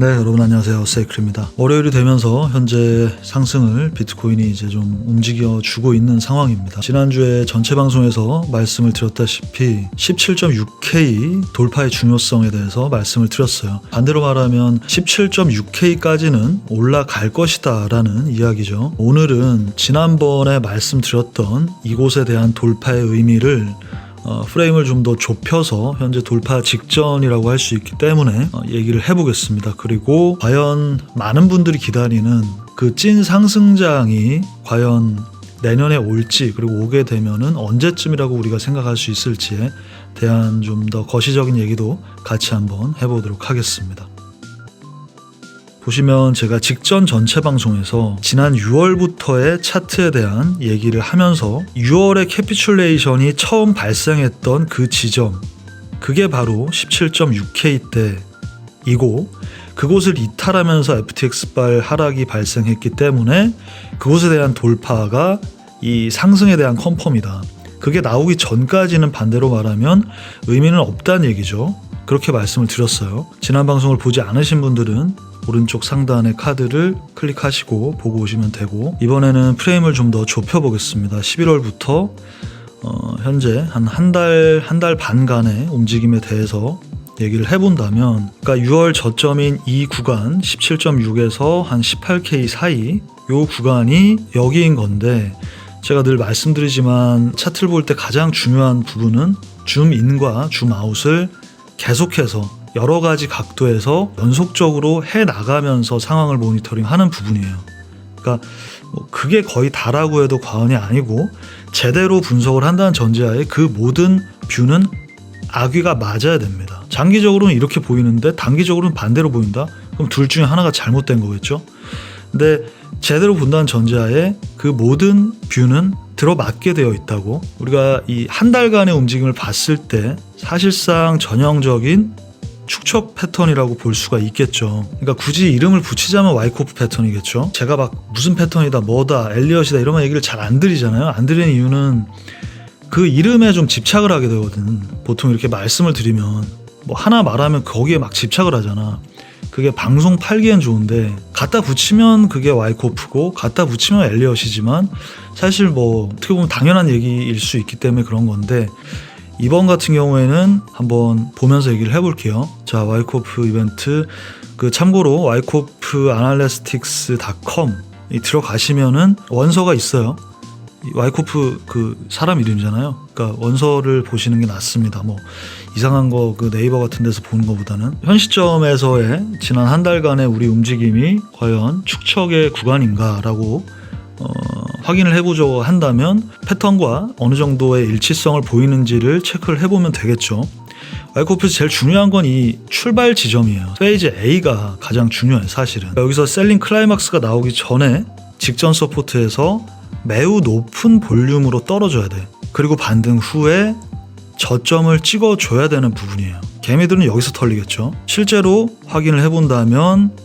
네, 여러분 안녕하세요. 세이클입니다. 월요일이 되면서 현재 상승을 비트코인이 이제 좀 움직여주고 있는 상황입니다. 지난주에 전체 방송에서 말씀을 드렸다시피 17.6K 돌파의 중요성에 대해서 말씀을 드렸어요. 반대로 말하면 17.6K까지는 올라갈 것이다 라는 이야기죠. 오늘은 지난번에 말씀드렸던 이곳에 대한 돌파의 의미를 프레임을 좀 더 좁혀서 현재 돌파 직전이라고 할 수 있기 때문에 얘기를 해보겠습니다. 그리고 과연 많은 분들이 기다리는 그 찐 상승장이 과연 내년에 올지, 그리고 오게 되면은 언제쯤이라고 우리가 생각할 수 있을지에 대한 좀 더 거시적인 얘기도 같이 한번 해보도록 하겠습니다. 보시면 제가 직전 전체 방송에서 지난 6월부터의 차트에 대한 얘기를 하면서 6월에 캐피슐레이션이 처음 발생했던 그 지점, 그게 바로 17.6K대이고 그곳을 이탈하면서 FTX발 하락이 발생했기 때문에 그곳에 대한 돌파가 이 상승에 대한 컨펌이다. 그게 나오기 전까지는 반대로 말하면 의미는 없다는 얘기죠. 그렇게 말씀을 드렸어요. 지난 방송을 보지 않으신 분들은 오른쪽 상단의 카드를 클릭하시고 보고 오시면 되고, 이번에는 프레임을 좀 더 좁혀보겠습니다. 11월부터 현재 한 달 반간의 움직임에 대해서 얘기를 해본다면, 그러니까 6월 저점인 이 구간 17.6에서 한 18K 사이 요 구간이 여기인 건데, 제가 늘 말씀드리지만 차트를 볼 때 가장 중요한 부분은 줌인과 줌아웃을 계속해서 여러 가지 각도에서 연속적으로 해나가면서 상황을 모니터링하는 부분이에요. 그러니까 그게 거의 다라고 해도 과언이 아니고, 제대로 분석을 한다는 전제하에 그 모든 뷰는 악위가 맞아야 됩니다. 장기적으로는 이렇게 보이는데 단기적으로는 반대로 보인다? 그럼 둘 중에 하나가 잘못된 거겠죠? 근데 제대로 본다는 전제하에 그 모든 뷰는 들어맞게 되어 있다고, 우리가 이 한 달간의 움직임을 봤을 때 사실상 전형적인 축적 패턴이라고 볼 수가 있겠죠. 그러니까 굳이 이름을 붙이자면 와이코프 패턴이겠죠. 제가 막 무슨 패턴이다, 뭐다, 엘리엇이다 이런 얘기를 잘 안 드리잖아요. 안 드리는 이유는 그 이름에 좀 집착을 하게 되거든. 보통 이렇게 말씀을 드리면 뭐 하나 말하면 거기에 막 집착을 하잖아. 그게 방송 팔기엔 좋은데 갖다 붙이면 그게 와이코프고 갖다 붙이면 엘리엇이지만 사실 뭐 어떻게 보면 당연한 얘기일 수 있기 때문에 그런 건데, 이번 같은 경우에는 한번 보면서 얘기를 해볼게요. 자, 와이코프 이벤트, 그 참고로 와이코프아날리스틱스.com 들어가시면은 원서가 있어요. 와이코프 그 사람 이름이잖아요. 그러니까 원서를 보시는 게 낫습니다. 뭐 이상한 거 그 네이버 같은 데서 보는 것보다는 현 시점에서의 지난 한 달간의 우리 움직임이 과연 축척의 구간인가라고 확인을 해보자고 한다면 패턴과 어느 정도의 일치성을 보이는지를 체크를 해보면 되겠죠. 와이코프에서 제일 중요한 건 이 출발 지점이에요. 페이지 A가 가장 중요해 사실은. 여기서 셀링 클라이막스가 나오기 전에 직전 서포트에서 매우 높은 볼륨으로 떨어져야 돼. 그리고 반등 후에 저점을 찍어줘야 되는 부분이에요. 개미들은 여기서 털리겠죠. 실제로 확인을 해본다면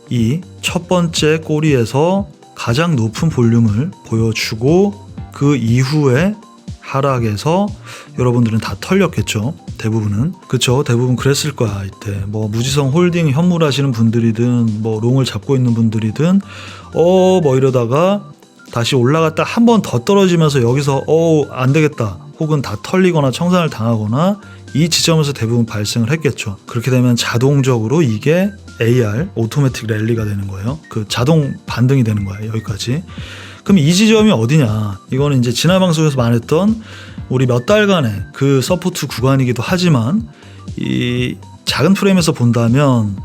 이 첫 번째 꼬리에서 가장 높은 볼륨을 보여주고 그 이후에 하락에서 여러분들은 다 털렸겠죠. 대부분은. 그쵸, 대부분 그랬을 거야. 이때 뭐 무지성 홀딩 현물하시는 분들이든 뭐 롱을 잡고 있는 분들이든 뭐 이러다가 다시 올라갔다 한 번 더 떨어지면서 여기서 안 되겠다 혹은 다 털리거나 청산을 당하거나 이 지점에서 대부분 발생을 했겠죠. 그렇게 되면 자동적으로 이게 AR, 오토매틱 랠리가 되는 거예요. 그 자동 반등이 되는 거예요. 여기까지. 그럼 이 지점이 어디냐? 이거는 이제 지난 방송에서 말했던 우리 몇 달간의 그 서포트 구간이기도 하지만, 이 작은 프레임에서 본다면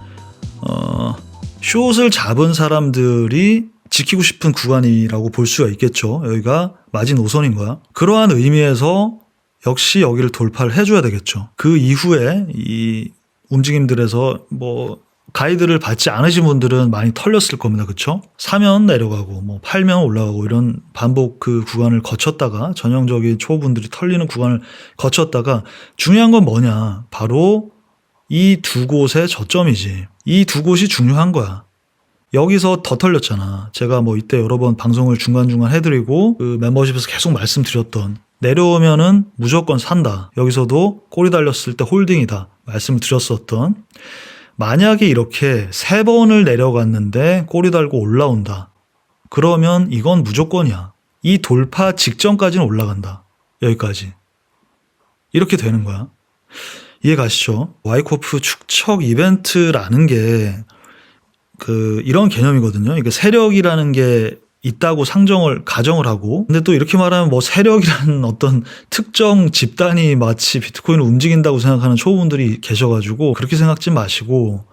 숏을 잡은 사람들이 지키고 싶은 구간이라고 볼 수가 있겠죠. 여기가 마지노선인 거야. 그러한 의미에서 역시 여기를 돌파를 해줘야 되겠죠. 그 이후에 이 움직임들에서 뭐 가이드를 받지 않으신 분들은 많이 털렸을 겁니다. 그쵸? 사면 내려가고 뭐 팔면 올라가고 이런 반복 그 구간을 거쳤다가, 전형적인 초보분들이 털리는 구간을 거쳤다가, 중요한 건 뭐냐? 바로 이 두 곳의 저점이지. 이 두 곳이 중요한 거야. 여기서 더 털렸잖아. 제가 뭐 이때 여러 번 방송을 중간중간 해드리고 그 멤버십에서 계속 말씀드렸던, 내려오면은 무조건 산다. 여기서도 꼬리 달렸을 때 홀딩이다 말씀을 드렸었던, 만약에 이렇게 3번을 내려갔는데 꼬리 달고 올라온다. 그러면 이건 무조건이야. 이 돌파 직전까지는 올라간다. 여기까지. 이렇게 되는 거야. 이해 가시죠? 와이코프 축척 이벤트라는 게 이런 개념이거든요. 이게 세력이라는 게 있다고 가정을 하고, 근데 또 이렇게 말하면 뭐 세력이라는 어떤 특정 집단이 마치 비트코인을 움직인다고 생각하는 초보분들이 계셔가지고 그렇게 생각지 마시고,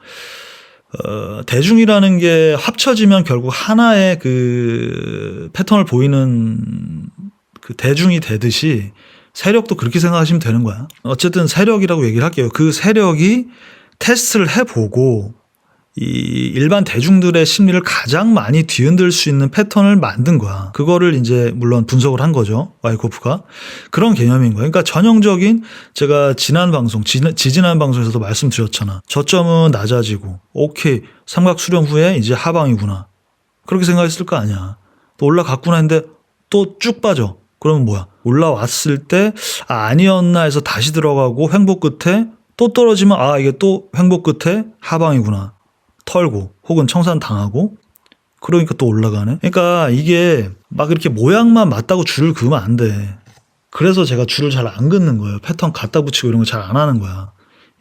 대중이라는 게 합쳐지면 결국 하나의 패턴을 보이는 대중이 되듯이 세력도 그렇게 생각하시면 되는 거야. 어쨌든 세력이라고 얘기를 할게요. 그 세력이 테스트를 해보고 이 일반 대중들의 심리를 가장 많이 뒤흔들 수 있는 패턴을 만든 거야. 그거를 이제 물론 분석을 한 거죠. 와이코프가. 그런 개념인 거예요. 그러니까 전형적인, 제가 지난 방송에서도 말씀드렸잖아. 저점은 낮아지고 오케이, 삼각 수렴 후에 이제 하방이구나. 그렇게 생각했을 거 아니야. 또 올라갔구나 했는데 또 쭉 빠져. 그러면 뭐야? 올라왔을 때 아니었나 해서 다시 들어가고 횡보 끝에 또 떨어지면 이게 또 횡보 끝에 하방이구나. 털고 혹은 청산 당하고, 그러니까 또 올라가네. 그러니까 이게 막 이렇게 모양만 맞다고 줄을 그으면 안 돼. 그래서 제가 줄을 잘 안 긋는 거예요. 패턴 갖다 붙이고 이런 거 잘 안 하는 거야.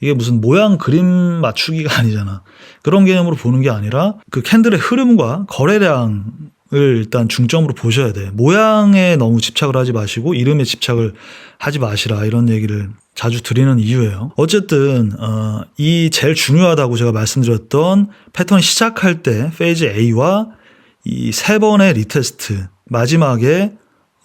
이게 무슨 모양 그림 맞추기가 아니잖아. 그런 개념으로 보는 게 아니라 그 캔들의 흐름과 거래량을 일단 중점으로 보셔야 돼. 모양에 너무 집착을 하지 마시고 이름에 집착을 하지 마시라, 이런 얘기를 자주 드리는 이유예요. 어쨌든 이 제일 중요하다고 제가 말씀드렸던 패턴 시작할 때 페이즈 A와 이 3번의 리테스트, 마지막에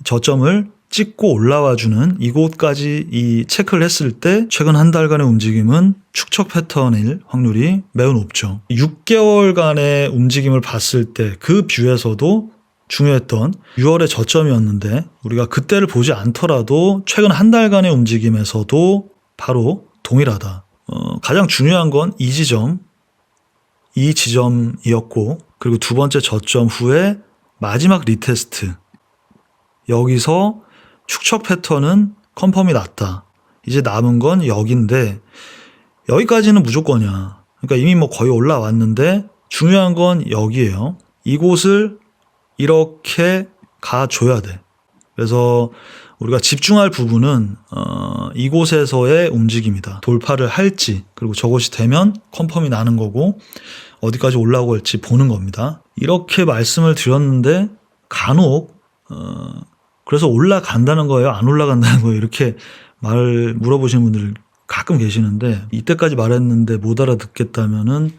저점을 찍고 올라와주는 이곳까지 이 체크를 했을 때 최근 한 달간의 움직임은 축척 패턴일 확률이 매우 높죠. 6개월간의 움직임을 봤을 때 그 뷰에서도 중요했던 6월의 저점이었는데, 우리가 그때를 보지 않더라도 최근 한 달간의 움직임에서도 바로 동일하다. 가장 중요한 건 이 지점이었고, 그리고 두 번째 저점 후에 마지막 리테스트, 여기서 축척 패턴은 컨펌이 났다. 이제 남은 건 여기인데, 여기까지는 무조건이야. 그러니까 이미 뭐 거의 올라왔는데 중요한 건 여기예요. 이곳을 이렇게 가줘야 돼. 그래서 우리가 집중할 부분은 이곳에서의 움직임이다. 돌파를 할지, 그리고 저것이 되면 컨펌이 나는 거고 어디까지 올라오고 할지 보는 겁니다. 이렇게 말씀을 드렸는데 간혹 그래서 올라간다는 거예요? 안 올라간다는 거예요? 이렇게 물어보시는 분들 가끔 계시는데, 이때까지 말했는데 못 알아듣겠다면은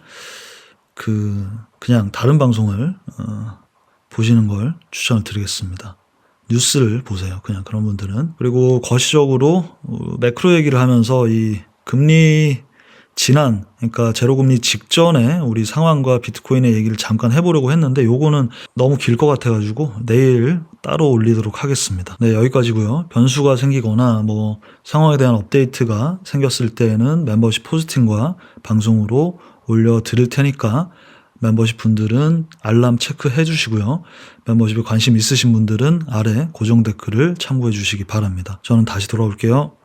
그냥 다른 방송을 보시는 걸 추천을 드리겠습니다. 뉴스를 보세요. 그냥 그런 분들은. 그리고 거시적으로 매크로 얘기를 하면서 이 금리 그러니까 제로금리 직전에 우리 상황과 비트코인의 얘기를 잠깐 해보려고 했는데 요거는 너무 길 것 같아가지고 내일 따로 올리도록 하겠습니다. 네, 여기까지고요. 변수가 생기거나 뭐 상황에 대한 업데이트가 생겼을 때에는 멤버십 포스팅과 방송으로 올려드릴 테니까 멤버십 분들은 알람 체크해 주시고요. 멤버십에 관심 있으신 분들은 아래 고정 댓글을 참고해 주시기 바랍니다. 저는 다시 돌아올게요.